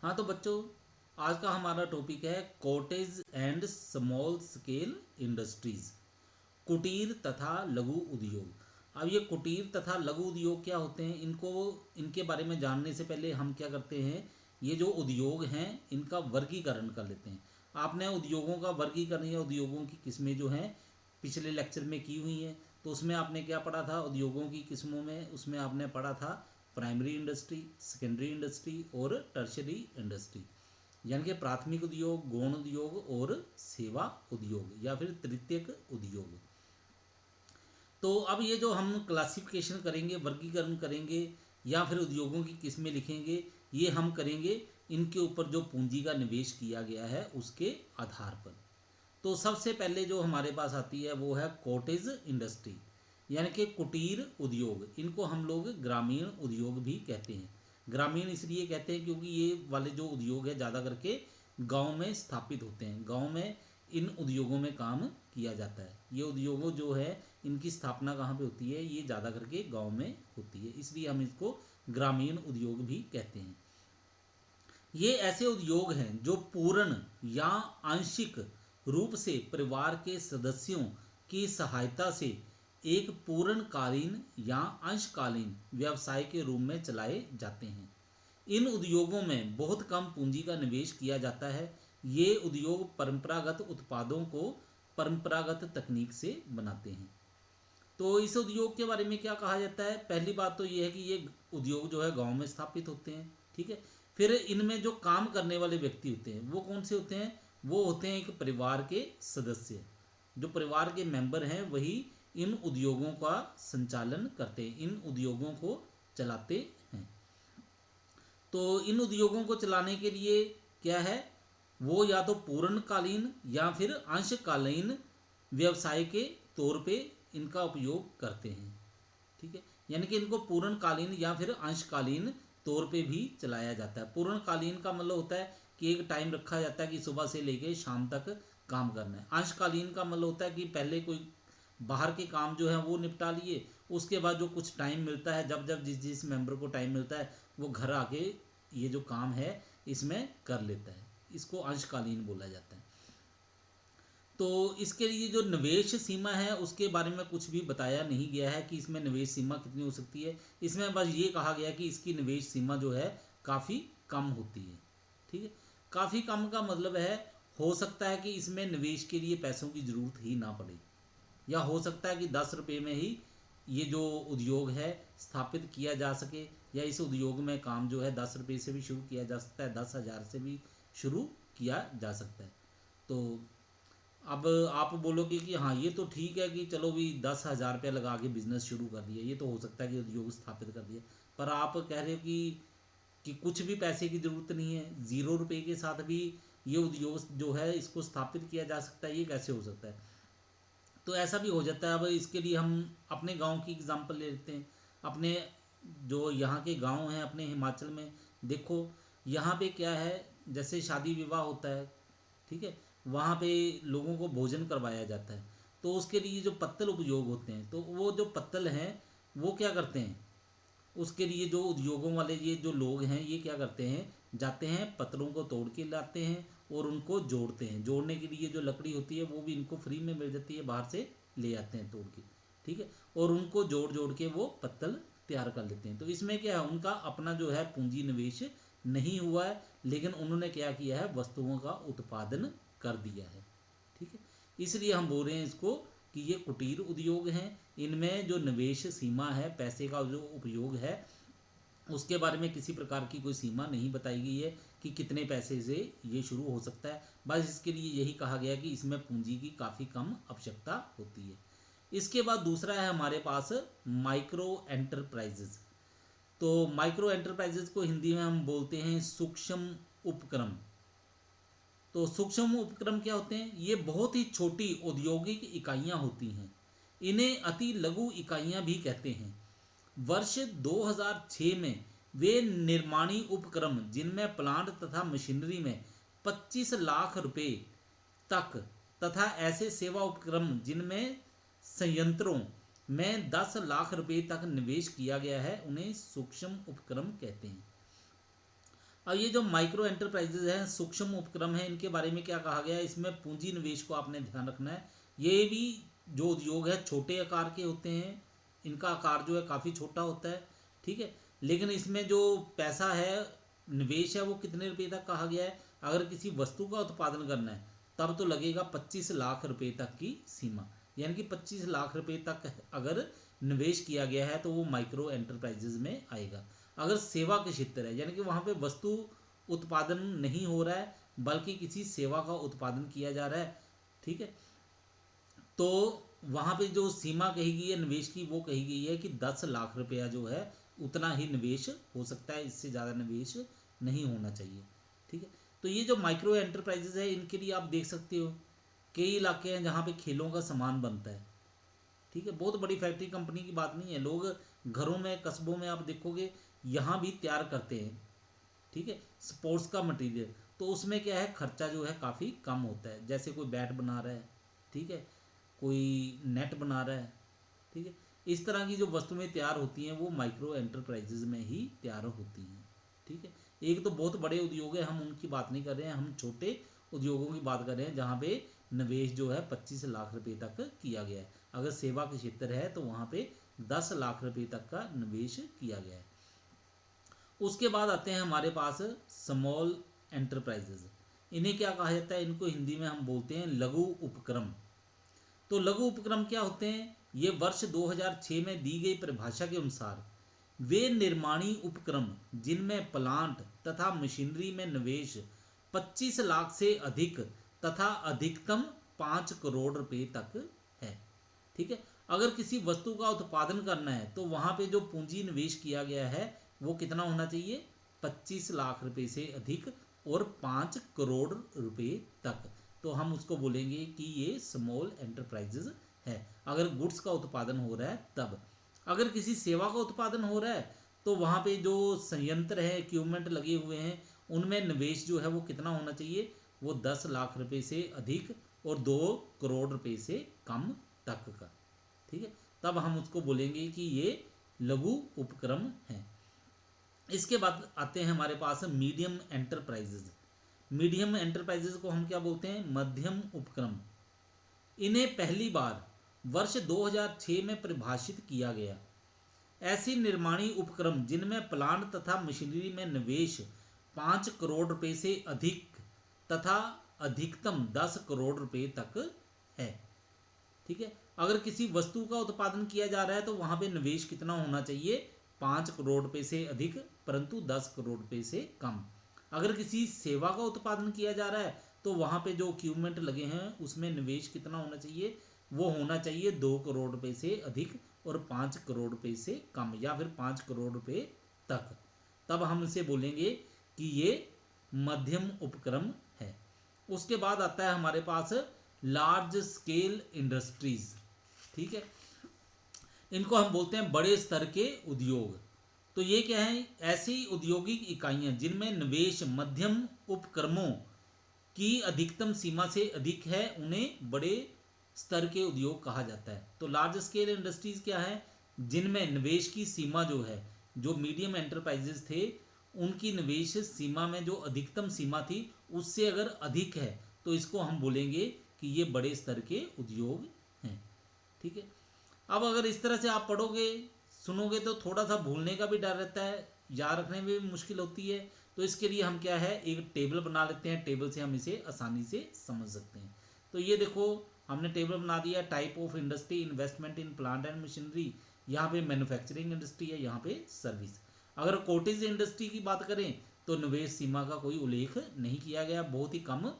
हाँ तो बच्चों, आज का हमारा टॉपिक है cottage and small scale industries, कुटीर तथा लघु उद्योग। अब ये कुटीर तथा लघु उद्योग क्या होते हैं, इनके बारे में जानने से पहले हम क्या करते हैं, ये जो उद्योग हैं इनका वर्गीकरण कर लेते हैं। आपने उद्योगों का वर्गीकरण या उद्योगों की किस्में जो हैं पिछले लेक्चर में की हुई हैं। तो उसमें आपने क्या पढ़ा था उद्योगों की किस्मों में? उसमें आपने पढ़ा था प्राइमरी इंडस्ट्री, सेकेंडरी इंडस्ट्री और टर्शरी इंडस्ट्री, यानी कि प्राथमिक उद्योग, गौण उद्योग और सेवा उद्योग या फिर तृतीयक उद्योग। तो अब ये जो हम क्लासिफिकेशन करेंगे, वर्गीकरण करेंगे या फिर उद्योगों की किस्में लिखेंगे, ये हम करेंगे इनके ऊपर जो पूंजी का निवेश किया गया है उसके आधार पर। तो सबसे पहले जो हमारे पास आती है वो है कॉटेज इंडस्ट्री, यानी कि कुटीर उद्योग। इनको हम लोग ग्रामीण उद्योग भी कहते हैं। ग्रामीण इसलिए कहते हैं क्योंकि ये वाले जो उद्योग है ज़्यादा करके गांव में स्थापित होते हैं। गांव में इन उद्योगों में काम किया जाता है। ये उद्योगों जो है इनकी स्थापना कहाँ पे होती है? ये ज़्यादा करके गांव में होती है, इसलिए हम इसको ग्रामीण उद्योग भी कहते हैं। ये ऐसे उद्योग हैं जो पूर्ण या आंशिक रूप से परिवार के सदस्यों की सहायता से एक पूर्णकालीन या अंशकालीन व्यवसाय के रूप में चलाए जाते हैं। इन उद्योगों में बहुत कम पूंजी का निवेश किया जाता है। ये उद्योग परंपरागत उत्पादों को परंपरागत तकनीक से बनाते हैं। तो इस उद्योग के बारे में क्या कहा जाता है? पहली बात तो ये है कि ये उद्योग जो है गांव में स्थापित होते हैं, ठीक है। फिर इनमें जो काम करने वाले व्यक्ति होते हैं वो कौन से होते हैं? वो होते हैं एक परिवार के सदस्य। जो परिवार के मेंबर हैं वही इन उद्योगों का संचालन करते हैं, इन उद्योगों को चलाते हैं। तो इन उद्योगों को चलाने के लिए क्या है, वो या तो पूर्णकालीन या फिर अंशकालीन व्यवसाय के तौर पे इनका उपयोग करते हैं, ठीक है। यानी कि इनको पूर्णकालीन या फिर अंशकालीन तौर पे भी चलाया जाता है। पूर्णकालीन का मतलब होता है कि एक टाइम रखा जाता है कि सुबह से लेके शाम तक काम करना है। अंशकालीन का मतलब होता है कि पहले कोई बाहर के काम जो है वो निपटा लिए, उसके बाद जो कुछ टाइम मिलता है, जब जब जिस जिस मेंबर को टाइम मिलता है वो घर आके ये जो काम है इसमें कर लेता है। इसको अंशकालीन बोला जाता है। तो इसके लिए जो निवेश सीमा है उसके बारे में कुछ भी बताया नहीं गया है कि इसमें निवेश सीमा कितनी हो सकती है। इसमें बस ये कहा गया कि इसकी निवेश सीमा जो है काफ़ी कम होती है, ठीक है। काफ़ी कम का मतलब है हो सकता है कि इसमें निवेश के लिए पैसों की ज़रूरत ही ना पड़े, या हो सकता है कि 10 रुपये में ही ये जो उद्योग है स्थापित किया जा सके, या इस उद्योग में काम जो है 10 रुपये से भी शुरू किया जा सकता है, 10,000 से भी शुरू किया जा सकता है। तो अब आप बोलोगे कि हाँ ये तो ठीक है कि चलो भी 10,000 रुपये लगा के बिजनेस शुरू कर दिया, ये तो हो सकता है कि उद्योग स्थापित कर दिया। पर आप कह रहे हो कि कुछ भी पैसे की ज़रूरत नहीं है, 0 रुपये के साथ भी ये उद्योग जो है इसको स्थापित किया जा सकता है, ये कैसे हो सकता है? तो ऐसा भी हो जाता है। अब इसके लिए हम अपने गांव की एग्जांपल ले लेते हैं। अपने जो यहाँ के गांव हैं अपने हिमाचल में, देखो यहाँ पे क्या है, जैसे शादी विवाह होता है, ठीक है, वहाँ पे लोगों को भोजन करवाया जाता है। तो उसके लिए जो पत्तल उपयोग होते हैं, तो वो जो पत्तल हैं वो क्या करते हैं, उसके लिए जो उद्योगों वाले ये जो लोग हैं ये क्या करते हैं, जाते हैं पत्तलों को तोड़ के लाते हैं और उनको जोड़ते हैं। जोड़ने के लिए जो लकड़ी होती है वो भी इनको फ्री में मिल जाती है, बाहर से ले आते हैं तोड़ के, ठीक है। और उनको जोड़ जोड़ के वो पत्तल तैयार कर लेते हैं। तो इसमें क्या है, उनका अपना जो है पूंजी निवेश नहीं हुआ है, लेकिन उन्होंने क्या किया है, वस्तुओं का उत्पादन कर दिया है, ठीक है। इसलिए हम बोल रहे हैं इसको कि ये कुटीर उद्योग हैं। इनमें जो निवेश सीमा है, पैसे का जो उपयोग है, उसके बारे में किसी प्रकार की कोई सीमा नहीं बताई गई है कि कितने पैसे से ये शुरू हो सकता है। बस इसके लिए यही कहा गया कि इसमें पूंजी की काफ़ी कम आवश्यकता होती है। इसके बाद दूसरा है हमारे पास माइक्रो एंटरप्राइजेज। तो माइक्रो एंटरप्राइजेज को हिंदी में हम बोलते हैं सूक्ष्म उपक्रम। तो सूक्ष्म उपक्रम क्या होते हैं? ये बहुत ही छोटी औद्योगिक इकाइयां होती हैं। इन्हें अति लघु इकाइयां भी कहते हैं। वर्ष 2006 में वे निर्माणी उपक्रम जिनमें प्लांट तथा मशीनरी में 25 लाख रुपए तक तथा ऐसे सेवा उपक्रम जिनमें संयंत्रों में 10 लाख रुपए तक निवेश किया गया है, उन्हें सूक्ष्म उपक्रम कहते हैं। और ये जो माइक्रो एंटरप्राइजेज हैं, सूक्ष्म उपक्रम हैं, इनके बारे में क्या कहा गया है, इसमें पूंजी निवेश को आपने ध्यान रखना है। ये भी जो उद्योग है छोटे आकार के होते हैं, इनका आकार जो है काफ़ी छोटा होता है, ठीक है। लेकिन इसमें जो पैसा है, निवेश है, वो कितने रुपए तक कहा गया है। अगर किसी वस्तु का उत्पादन करना है तब तो लगेगा 25 लाख रुपए तक की सीमा, यानी कि 25 लाख रुपए तक अगर निवेश किया गया है तो वो माइक्रो एंटरप्राइजेज में आएगा। अगर सेवा के क्षेत्र है, यानी कि वहाँ पे वस्तु उत्पादन नहीं हो रहा है बल्कि किसी सेवा का उत्पादन किया जा रहा है, ठीक है, तो वहाँ पे जो सीमा कही गई है निवेश की, वो कही गई है कि 10 लाख रुपया जो है उतना ही निवेश हो सकता है, इससे ज़्यादा निवेश नहीं होना चाहिए, ठीक है। तो ये जो माइक्रो एंटरप्राइजेज है, इनके लिए आप देख सकते हो कई इलाके हैं जहाँ पे खेलों का सामान बनता है, ठीक है। बहुत बड़ी फैक्ट्री कंपनी की बात नहीं है, लोग घरों में कस्बों में आप देखोगे यहाँ भी तैयार करते हैं, ठीक है, स्पोर्ट्स का मटेरियल। तो उसमें क्या है, खर्चा जो है काफ़ी कम होता है। जैसे कोई बैट बना रहा है, ठीक है, कोई नेट बना रहा है, ठीक है, इस तरह की जो वस्तुएं तैयार होती हैं वो माइक्रो एंटरप्राइजेज में ही तैयार होती हैं, ठीक है। एक तो बहुत बड़े उद्योग है, हम उनकी बात नहीं कर रहे हैं, हम छोटे उद्योगों की बात कर रहे हैं जहाँ पे निवेश जो है 25 लाख रुपए तक किया गया है। अगर सेवा के क्षेत्र है तो वहाँ पे 10 लाख रुपए तक का निवेश किया गया है। उसके बाद आते हैं हमारे पास स्मॉल एंटरप्राइजेज। इन्हें क्या कहा जाता है, इनको हिंदी में हम बोलते हैं लघु उपक्रम। तो लघु उपक्रम क्या होते हैं, ये वर्ष 2006 में दी गई परिभाषा के अनुसार वे निर्माणी उपक्रम जिनमें प्लांट तथा मशीनरी में निवेश 25 लाख से अधिक तथा अधिकतम 5 करोड़ रुपए तक है, ठीक है। अगर किसी वस्तु का उत्पादन करना है तो वहां पे जो पूंजी निवेश किया गया है वो कितना होना चाहिए, 25 लाख रुपए से अधिक और 5 करोड़ रुपए तक। तो हम उसको बोलेंगे कि ये स्मॉल एंटरप्राइजेज है, अगर गुड्स का उत्पादन हो रहा है तब। अगर किसी सेवा का उत्पादन हो रहा है तो वहाँ पे जो संयंत्र है, इक्विपमेंट लगे हुए हैं, उनमें निवेश जो है वो कितना होना चाहिए, वो 10 लाख रुपए से अधिक और 2 करोड़ रुपए से कम तक का, ठीक है। तब हम उसको बोलेंगे कि ये लघु उपक्रम है। इसके बाद आते हैं हमारे पास मीडियम एंटरप्राइजेज। मीडियम एंटरप्राइजेज को हम क्या बोलते हैं, मध्यम उपक्रम। इन्हें पहली बार वर्ष 2006 में परिभाषित किया गया। ऐसी निर्माणी उपक्रम जिनमें प्लांट तथा मशीनरी में निवेश 5 करोड़ रुपए से अधिक तथा अधिकतम 10 करोड़ रुपए तक है, ठीक है। अगर किसी वस्तु का उत्पादन किया जा रहा है तो वहां पे निवेश कितना होना चाहिए, 5 करोड़ रुपए से अधिक परंतु 10 करोड़ रुपए से कम। अगर किसी सेवा का उत्पादन किया जा रहा है तो वहां पे जो इक्विपमेंट लगे हैं उसमें निवेश कितना होना चाहिए, वो होना चाहिए 2 करोड़ रुपए से अधिक और 5 करोड़ रुपए से कम, या फिर 5 करोड़ रुपए तक। तब हम इसे बोलेंगे कि ये मध्यम उपक्रम है। उसके बाद आता है हमारे पास लार्ज स्केल इंडस्ट्रीज, ठीक है, इनको हम बोलते हैं बड़े स्तर के उद्योग। तो ये क्या है, ऐसी औद्योगिक इकाइयां जिनमें निवेश मध्यम उपक्रमों की अधिकतम सीमा से अधिक है, उन्हें बड़े स्तर के उद्योग कहा जाता है। तो लार्ज स्केल इंडस्ट्रीज क्या है, जिनमें निवेश की सीमा जो है, जो मीडियम एंटरप्राइजेस थे उनकी निवेश सीमा में जो अधिकतम सीमा थी उससे अगर अधिक है तो इसको हम बोलेंगे कि ये बड़े स्तर के उद्योग हैं, ठीक है। अब अगर इस तरह से आप पढ़ोगे सुनोगे तो थोड़ा सा भूलने का भी डर रहता है, याद रखने में भी मुश्किल होती है। तो इसके लिए हम क्या है, एक टेबल बना लेते हैं, टेबल से हम इसे आसानी से समझ सकते हैं। तो ये देखो हमने टेबल बना दिया, type of industry, investment in plant and machinery, यहाँ पे मैन्युफैक्चरिंग इंडस्ट्री है, यहाँ पे सर्विस। अगर कॉटेज इंडस्ट्री की बात करें तो निवेश सीमा का कोई उल्लेख नहीं किया गया, बहुत ही कम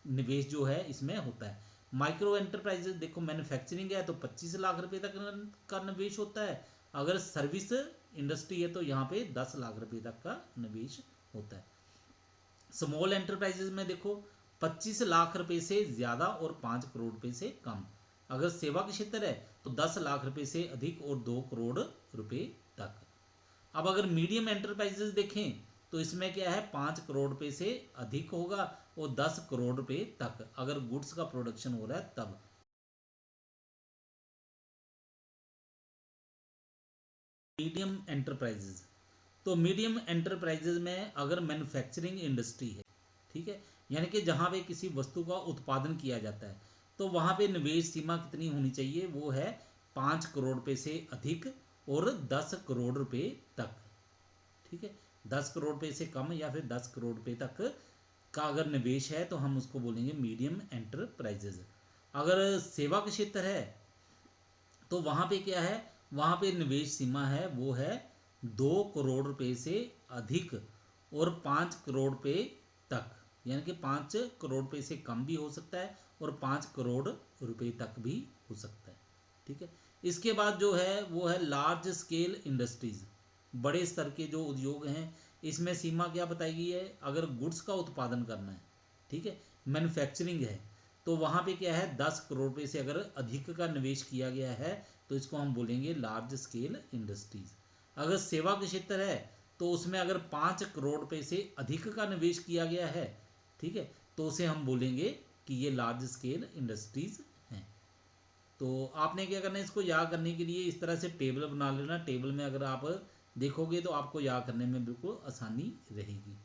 निवेश जो है इसमें होता है। माइक्रो एंटरप्राइजेज देखो, मैन्युफैक्चरिंग है तो 25 लाख रुपए तक का निवेश होता है, अगर सर्विस इंडस्ट्री है तो यहाँ पे 10 लाख रुपए तक का निवेश होता है। स्मॉल एंटरप्राइजेज में देखो 25 लाख रुपए से ज़्यादा और 5 करोड़ रुपए से कम। अगर सेवा के क्षेत्र है तो 10 लाख रुपए से अधिक और 2 करोड़ रुपए तक। अब अगर मीडियम एंटरप्राइजेज देखें तो इसमें क्या है, 5 करोड़ रुपए से अधिक होगा और 10 करोड़ रुपए तक अगर गुड्स का प्रोडक्शन हो रहा है तब। मीडियम एंटरप्राइजेज तो मीडियम एंटरप्राइजेज में अगर मैन्युफैक्चरिंग इंडस्ट्री है, ठीक है, यानी कि जहाँ पे किसी वस्तु का उत्पादन किया जाता है, तो वहाँ पे निवेश सीमा कितनी होनी चाहिए, वो है 5 करोड़ रुपये से अधिक और 10 करोड़ रुपये तक, ठीक है। 10 करोड़ रुपये से कम या फिर 10 करोड़ रुपये तक का अगर निवेश है तो हम उसको बोलेंगे मीडियम एंटरप्राइजेज। अगर सेवा का क्षेत्र है तो वहाँ पे क्या है, वहाँ पे निवेश सीमा है वो है 2 करोड़ रुपये से अधिक और 5 करोड़ रुपये तक, यानी कि 5 करोड़ रुपये से कम भी हो सकता है और 5 करोड़ रुपये तक भी हो सकता है, ठीक है। इसके बाद जो है वो है लार्ज स्केल इंडस्ट्रीज, बड़े स्तर के जो उद्योग हैं, इसमें सीमा क्या बताई गई है, अगर गुड्स का उत्पादन करना है, ठीक है, मैन्युफैक्चरिंग है, तो वहाँ पे क्या है 10 करोड़ रुपये से अगर अधिक का निवेश किया गया है तो इसको हम बोलेंगे लार्ज स्केल इंडस्ट्रीज। अगर सेवा के क्षेत्र है तो उसमें अगर 5 करोड़ रुपये से अधिक का निवेश किया गया है, ठीक है, तो उसे हम बोलेंगे कि ये लार्ज स्केल इंडस्ट्रीज हैं। तो आपने क्या करना है, इसको याद करने के लिए इस तरह से टेबल बना लेना। टेबल में अगर आप देखोगे तो आपको याद करने में बिल्कुल आसानी रहेगी।